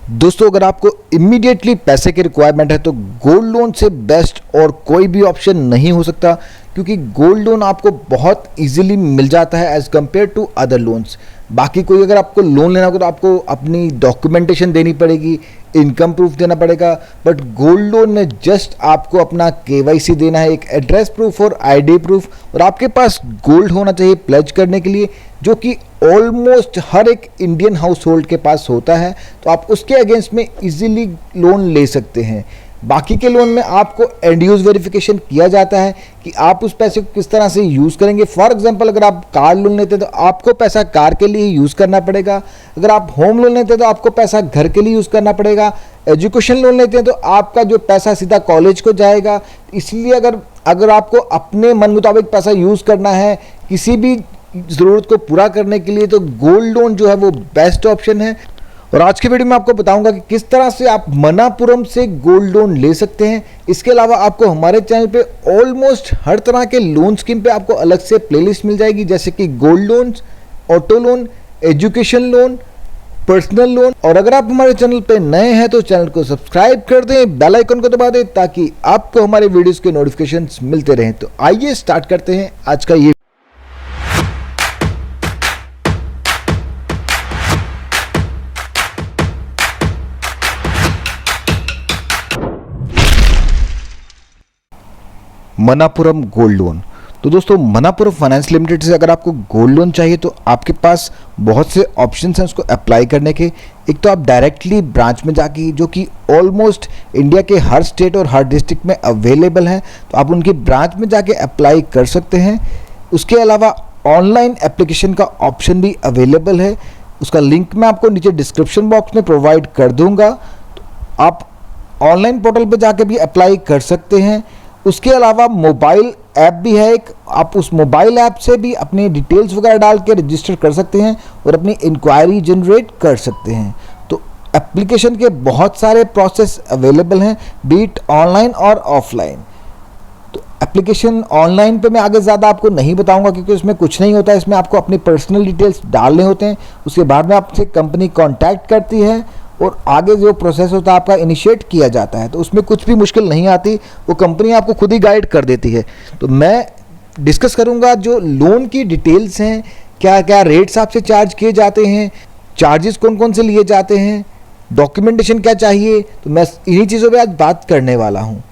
दोस्तों, अगर आपको इमीडिएटली पैसे की रिक्वायरमेंट है तो गोल्ड लोन से बेस्ट और कोई भी ऑप्शन नहीं हो सकता, क्योंकि गोल्ड लोन आपको बहुत इजीली मिल जाता है as compared to other loans. बाकी कोई अगर आपको लोन लेना होगा तो आपको अपनी डॉक्यूमेंटेशन देनी पड़ेगी, इनकम प्रूफ देना पड़ेगा, बट गोल्ड लोन में जस्ट आपको अपना केवाईसी देना है, एक एड्रेस प्रूफ और आईडी प्रूफ, और आपके पास गोल्ड होना चाहिए प्लेज करने के लिए, जो कि ऑलमोस्ट हर एक इंडियन हाउस होल्ड के पास होता है। तो आप उसके अगेंस्ट में इजीली लोन ले सकते हैं। बाकी के लोन में आपको एंड यूज वेरिफिकेशन किया जाता है कि आप उस पैसे को किस तरह से यूज़ करेंगे। फॉर एग्जांपल, अगर आप कार लोन लेते हैं तो आपको पैसा कार के लिए यूज़ करना पड़ेगा। अगर आप होम लोन लेते हैं तो आपको पैसा घर के लिए यूज़ करना पड़ेगा। एजुकेशन लोन लेते हैं तो आपका जो पैसा सीधा कॉलेज को जाएगा। इसलिए अगर आपको अपने मन मुताबिक पैसा यूज़ करना है किसी भी ज़रूरत को पूरा करने के लिए, तो गोल्ड लोन जो है वो बेस्ट ऑप्शन है। और आज की वीडियो में आपको बताऊंगा कि किस तरह से आप मनापुरम से गोल्ड लोन ले सकते हैं। इसके अलावा आपको हमारे चैनल पे ऑलमोस्ट हर तरह के लोन स्कीम पे आपको अलग से प्लेलिस्ट मिल जाएगी, जैसे कि gold loan, auto loan, education loan, personal loan. और अगर आप हमारे चैनल पे नए हैं तो चैनल को सब्सक्राइब कर दें, बेल आइकन को दबा दें, ताकि आपको हमारे वीडियोस के नोटिफिकेशंस मिलते रहें। तो आइए स्टार्ट करते हैं आज का ये। Manappuram gold loan. तो दोस्तों, मनापुरम फाइनेंस लिमिटेड से अगर आपको गोल्ड लोन चाहिए तो आपके पास बहुत से ऑप्शंस हैं उसको अप्लाई करने के। एक तो आप डायरेक्टली ब्रांच में जाके, जो कि ऑलमोस्ट इंडिया के हर स्टेट और हर डिस्ट्रिक्ट में अवेलेबल हैं, तो आप उनकी ब्रांच में जाके अप्लाई कर सकते हैं। उसके अलावा ऑनलाइन एप्लीकेशन का ऑप्शन भी अवेलेबल है, उसका लिंक मैं आपको नीचे डिस्क्रिप्शन बॉक्स में प्रोवाइड कर दूँगा। तो आप ऑनलाइन पोर्टल पर जाके भी अप्लाई कर सकते हैं। उसके अलावा मोबाइल ऐप भी है एक, आप उस मोबाइल ऐप से भी अपनी डिटेल्स वगैरह डाल के रजिस्टर कर सकते हैं और अपनी इंक्वायरी जनरेट कर सकते हैं। तो एप्लीकेशन के बहुत सारे प्रोसेस अवेलेबल हैं, बीट ऑनलाइन और ऑफलाइन। तो एप्लीकेशन ऑनलाइन पे मैं आगे ज़्यादा आपको नहीं बताऊंगा, क्योंकि उसमें कुछ नहीं होता है। इसमें आपको अपनी पर्सनल डिटेल्स डालने होते हैं, उसके बाद में आपसे कंपनी कॉन्टैक्ट करती है और आगे जो प्रोसेस होता है आपका इनिशिएट किया जाता है। तो उसमें कुछ भी मुश्किल नहीं आती, वो कंपनी आपको खुद ही गाइड कर देती है। तो मैं डिस्कस करूंगा जो लोन की डिटेल्स हैं, क्या क्या रेट्स आपसे चार्ज किए जाते हैं, चार्जेस कौन कौन से लिए जाते हैं, डॉक्यूमेंटेशन क्या चाहिए। तो मैं इन्हीं चीज़ों पर आज बात करने वाला हूँ।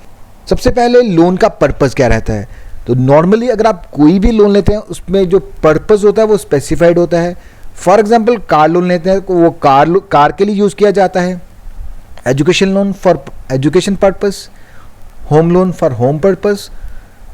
सबसे पहले लोन का पर्पज़ क्या रहता है। तो नॉर्मली अगर आप कोई भी लोन लेते हैं उसमें जो पर्पज़ होता है वो स्पेसिफाइड होता है। फॉर एग्जाम्पल, कार लोन लेते हैं तो वो कार के लिए यूज़ किया जाता है। Education loan for education purpose, home loan for home purpose.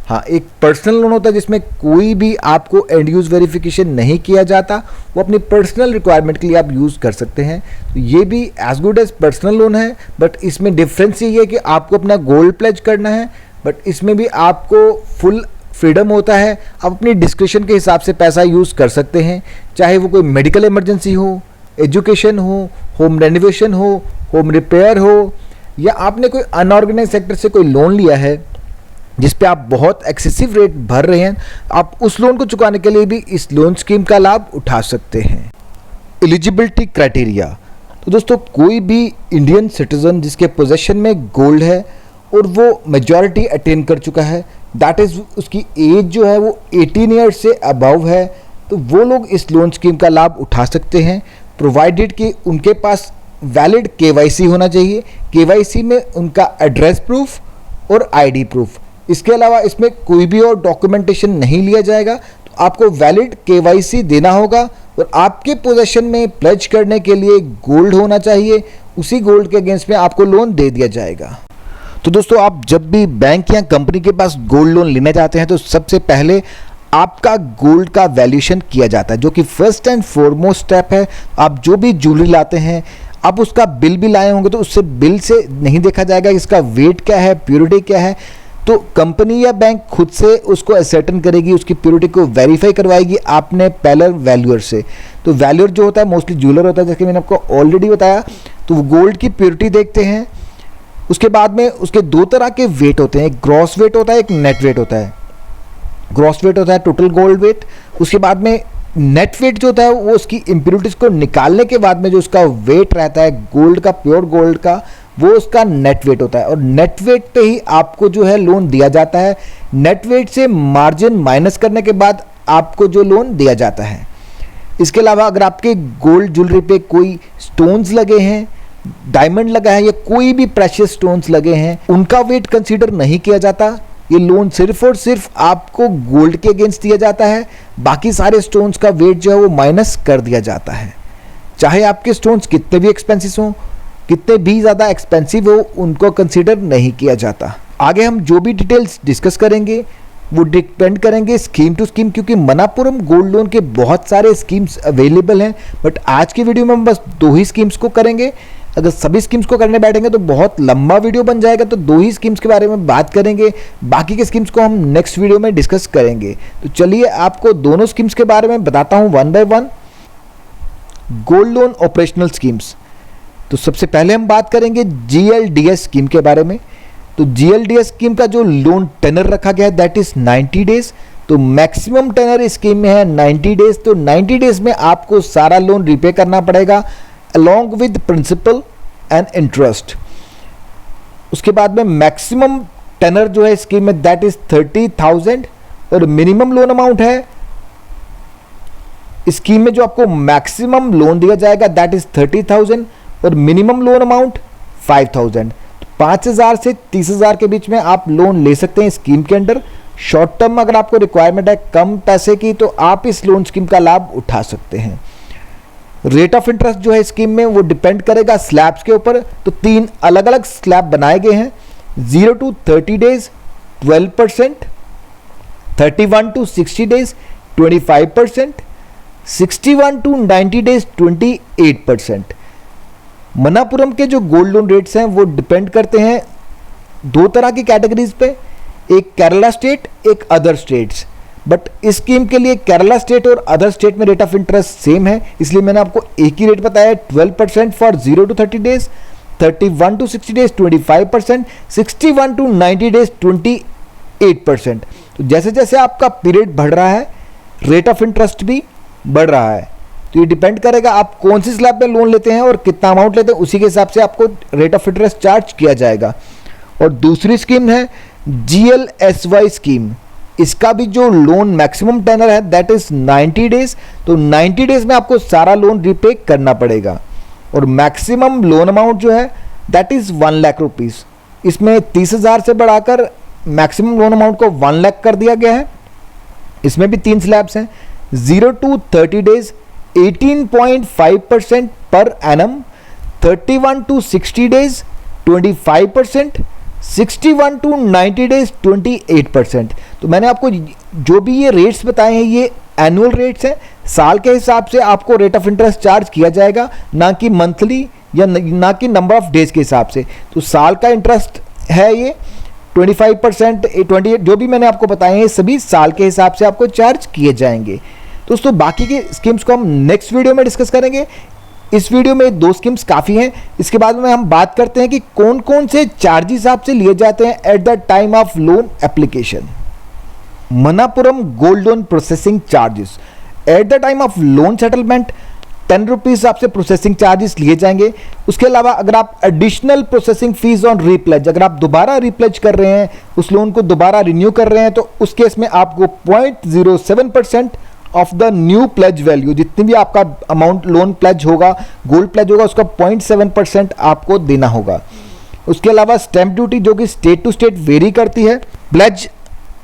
हाँ, एक पर्सनल लोन होता है जिसमें कोई भी आपको एंड यूज़ वेरिफिकेशन नहीं किया जाता, वो अपनी पर्सनल रिक्वायरमेंट के लिए आप यूज़ कर सकते हैं। तो ये भी as good as personal loan है, बट इसमें डिफरेंस ये है कि आपको अपना गोल्ड प्लेज करना है, बट इसमें भी आपको फुल फ्रीडम होता है। आप अपनी डिस्क्रिप्शन के हिसाब से पैसा यूज़ कर सकते हैं, चाहे वो कोई मेडिकल इमरजेंसी हो, एजुकेशन हो, होम रेनोवेशन हो, होम रिपेयर हो, या आपने कोई अनऑर्गेनाइज सेक्टर से कोई लोन लिया है जिस पे आप बहुत एक्सेसिव रेट भर रहे हैं, आप उस लोन को चुकाने के लिए भी इस लोन स्कीम का लाभ उठा सकते हैं। Eligibility criteria. तो दोस्तों, कोई भी इंडियन सिटीजन जिसके पोजेशन में गोल्ड है और वो मेजॉरिटी अटेन कर चुका है, दैट इज़ उसकी एज जो है वो 18 ईयर्स से अबव है, तो वो लोग इस लोन स्कीम का लाभ उठा सकते हैं, प्रोवाइडेड कि उनके पास वैलिड केवाईसी होना चाहिए। केवाईसी में उनका एड्रेस प्रूफ और आईडी प्रूफ। इसके अलावा इसमें कोई भी और डॉक्यूमेंटेशन नहीं लिया जाएगा। तो आपको वैलिड केवाईसी देना होगा और आपके पोजेशन में प्लेज करने के लिए गोल्ड होना चाहिए। उसी गोल्ड के अगेंस्ट में आपको लोन दे दिया जाएगा। तो दोस्तों, आप जब भी बैंक या कंपनी के पास गोल्ड लोन लेना चाहते हैं तो सबसे पहले आपका गोल्ड का वैल्यूएशन किया जाता है, जो कि फर्स्ट एंड फॉरमोस्ट स्टेप है। आप जो भी ज्वेलरी लाते हैं, आप उसका बिल भी लाए होंगे तो उससे बिल से नहीं देखा जाएगा इसका वेट क्या है, प्योरिटी क्या है। तो कंपनी या बैंक खुद से उसको असर्टेन करेगी, उसकी प्योरिटी को वेरीफाई करवाएगी आपने पेलर वैल्यूअर से। तो वैल्यूअर जो होता है मोस्टली ज्वेलर होता है, जैसे मैंने आपको ऑलरेडी बताया। तो वो गोल्ड की प्योरिटी देखते हैं। उसके बाद में उसके दो तरह के वेट होते हैं, एक ग्रॉस वेट होता है, एक नेट वेट होता है। ग्रॉस वेट होता है टोटल गोल्ड वेट। उसके बाद में नेट वेट जो होता है वो उसकी इम्प्योरिटीज़ को निकालने के बाद में जो उसका वेट रहता है गोल्ड का, प्योर गोल्ड का, वो उसका नेट वेट होता है। और नेट वेट पे ही आपको जो है लोन दिया जाता है। नेट वेट से मार्जिन माइनस करने के बाद आपको जो लोन दिया जाता है। इसके अलावा अगर आपके गोल्ड ज्वेलरी पे कोई स्टोन्स लगे हैं, डायमंड लगा है या कोई भी प्रेशियस स्टोन्स लगे हैं, उनका वेट कंसीडर नहीं किया जाता। ये लोन सिर्फ और सिर्फ आपको गोल्ड के अगेंस्ट दिया जाता है। बाकी सारे स्टोन्स का वेट जो है वो माइनस कर दिया जाता है। चाहे आपके स्टोन्स कितने भी एक्सपेंसिव हों, कितने भी ज़्यादा एक्सपेंसिव हो, उनको कंसीडर नहीं किया जाता। आगे हम जो भी डिटेल्स डिस्कस करेंगे वो डिपेंड करेंगे स्कीम टू स्कीम, क्योंकि मनापुरम गोल्ड लोन के बहुत सारे स्कीम्स अवेलेबल हैं। बट आज की वीडियो में हम बस 2 ही स्कीम्स को करेंगे। अगर सभी स्कीम्स को करने बैठेंगे तो बहुत लंबा वीडियो बन जाएगा, तो 2 ही स्कीम्स के बारे में बात करेंगे। बाकी के स्कीम्स को हम नेक्स्ट वीडियो में डिस्कस करेंगे। तो चलिए आपको दोनों स्कीम्स के बारे में बताता हूँ one by one. Gold loan operational schemes, तो सबसे पहले हम बात करेंगे GLDS स्कीम के बारे में। तो GLDS स्कीम का जो लोन टेनर रखा गया है दैट इज 90 डेज। तो मैक्सिमम टेनर इस स्कीम में है 90 डेज। तो 90 डेज में आपको सारा लोन रिपे करना पड़ेगा along with principal and interest. उसके बाद में मैक्सिमम टेनर जो है स्कीम में दैट इज 30,000 और मिनिमम लोन अमाउंट है स्कीम में जो आपको मैक्सिमम लोन दिया जाएगा दैट इज 30,000 और मिनिमम लोन अमाउंट 5,000। 5,000 से 30,000 के बीच में आप लोन ले सकते हैं स्कीम के अंडर। शॉर्ट टर्म अगर आपको रिक्वायरमेंट है कम पैसे की तो आप इस लोन स्कीम का लाभ उठा सकते हैं। रेट ऑफ इंटरेस्ट जो है स्कीम में वो डिपेंड करेगा स्लैब्स के ऊपर। तो 3 अलग अलग स्लैब बनाए गए हैं। 0 to 30 days 12%, 31 to 60 days 25%, 61 to 90 days 28%। Manappuram के जो गोल्ड लोन रेट्स हैं वो डिपेंड करते हैं 2 तरह की कैटेगरीज पे, एक केरला स्टेट, एक अदर स्टेट्स। बट इस स्कीम के लिए केरला स्टेट और अदर स्टेट में रेट ऑफ इंटरेस्ट सेम है, इसलिए मैंने आपको एक ही रेट बताया। 12% for 0 to 30 days, 31 to 60 days 25%, 61 to 90 days 28%। तो जैसे जैसे आपका पीरियड बढ़ रहा है रेट ऑफ इंटरेस्ट भी बढ़ रहा है। तो ये डिपेंड करेगा आप कौन सी स्लैब में लोन लेते हैं और कितना अमाउंट लेते हैं, उसी के हिसाब से आपको रेट ऑफ इंटरेस्ट चार्ज किया जाएगा। और दूसरी स्कीम है GLSY स्कीम। इसका भी जो लोन मैक्सिमम टेनर है दैट इज 90 डेज। तो 90 डेज में आपको सारा लोन रिपे करना पड़ेगा। और मैक्सिमम लोन अमाउंट जो है दैट इज 1 लाख रुपीज। इसमें 30,000 से बढ़ाकर मैक्सिमम लोन अमाउंट को 1 लाख कर दिया गया है। इसमें भी 3 स्लैब्स हैं। 0 to 30 days 18.5% per annum, 31 to 60 days 25%, 61 to 90 days 28%। तो मैंने आपको जो भी ये रेट्स बताए हैं ये एनुअल रेट्स हैं। साल के हिसाब से आपको रेट ऑफ इंटरेस्ट चार्ज किया जाएगा, ना कि मंथली या ना कि नंबर ऑफ डेज के हिसाब से। तो साल का इंटरेस्ट है ये 25%, 28 जो भी मैंने आपको बताए हैं सभी साल के हिसाब से आपको चार्ज किए जाएंगे। दोस्तों बाकी के स्कीम्स को हम नेक्स्ट वीडियो में डिस्कस करेंगे। इस वीडियो में 2 स्कीम्स काफ़ी हैं। इसके बाद में हम बात करते हैं कि कौन कौन से चार्जेस आपसे लिए जाते हैं at the time of loan application. Manappuram gold loan processing charges at the time of loan settlement 10 rupees आपसे प्रोसेसिंग चार्जेस लिए जाएंगे। उसके अलावा अगर आप एडिशनल प्रोसेसिंग फीस ऑन रीप्लेज, अगर आप दोबारा रीप्लेज कर रहे हैं, उस लोन को दोबारा रिन्यू कर रहे हैं, तो उस केस में आपको 0.07% of the new pledge value, जितनी भी आपका अमाउंट लोन प्लेज होगा, गोल्ड प्लेज होगा, उसका 0.7% आपको देना होगा। उसके अलावा स्टैंप ड्यूटी जो कि स्टेट टू स्टेट वेरी करती है। प्लेज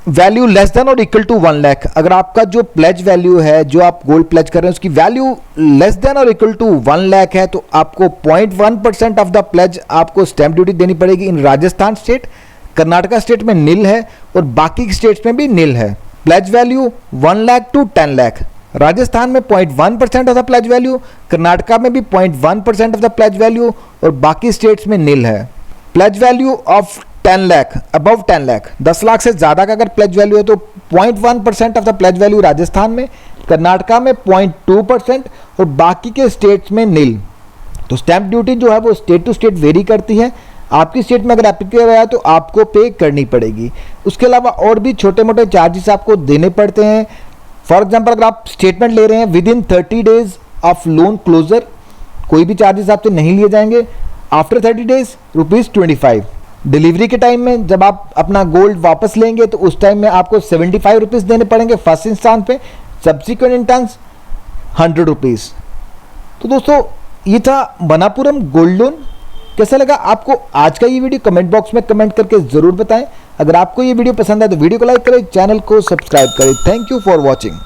वैल्यू लेस देन और इक्वल टू 1 लाख, अगर आपका जो प्लेज वैल्यू है जो आप गोल्ड प्लेज कर रहे हैं उसकी वैल्यू लेस देन और इक्वल टू 1 लाख है, तो आपको 0.1% ऑफ द प्लेज आपको स्टैंप ड्यूटी देनी पड़ेगी। इन राजस्थान स्टेट, कर्नाटका स्टेट में नील है और बाकी स्टेट्स में भी नील है। Pledge value 1 lakh to 10 lakh, Rajasthan में 0.1% of the pledge value, Karnataka में भी 0.1% ऑफ द प्लेज वैल्यू और बाकी स्टेट्स में नील है। Pledge value of 10 lakh above 10 lakh, 10 lakh से ज़्यादा का अगर प्लेज वैल्यू है तो 0.1% of the pledge value Rajasthan में, कर्नाटका में 0.2% और बाकी के स्टेट्स में नील। तो स्टैंप ड्यूटी जो है वो स्टेट टू स्टेट वेरी करती है। आपकी स्टेट में अगर एप्लीकेबल है तो आपको पे करनी पड़ेगी। उसके अलावा और भी छोटे मोटे चार्जेस आपको देने पड़ते हैं। फॉर एग्जाम्पल अगर आप स्टेटमेंट ले रहे हैं within 30 days of loan closure, कोई भी चार्जेस आपसे नहीं लिए जाएंगे। After 30 days ₹25। डिलीवरी के टाइम में जब आप अपना गोल्ड वापस लेंगे तो उस टाइम में आपको ₹75 देने पड़ेंगे फर्स्ट इंस्टांस पे, सब्सिक्वेंट इंस्टांस ₹100। तो दोस्तों ये था मनापुरम गोल्ड लोन। कैसा लगा आपको आज का ये वीडियो, कमेंट बॉक्स में कमेंट करके ज़रूर बताएं। अगर आपको ये वीडियो पसंद है तो वीडियो को लाइक करें, चैनल को सब्सक्राइब करें। Thank you for watching.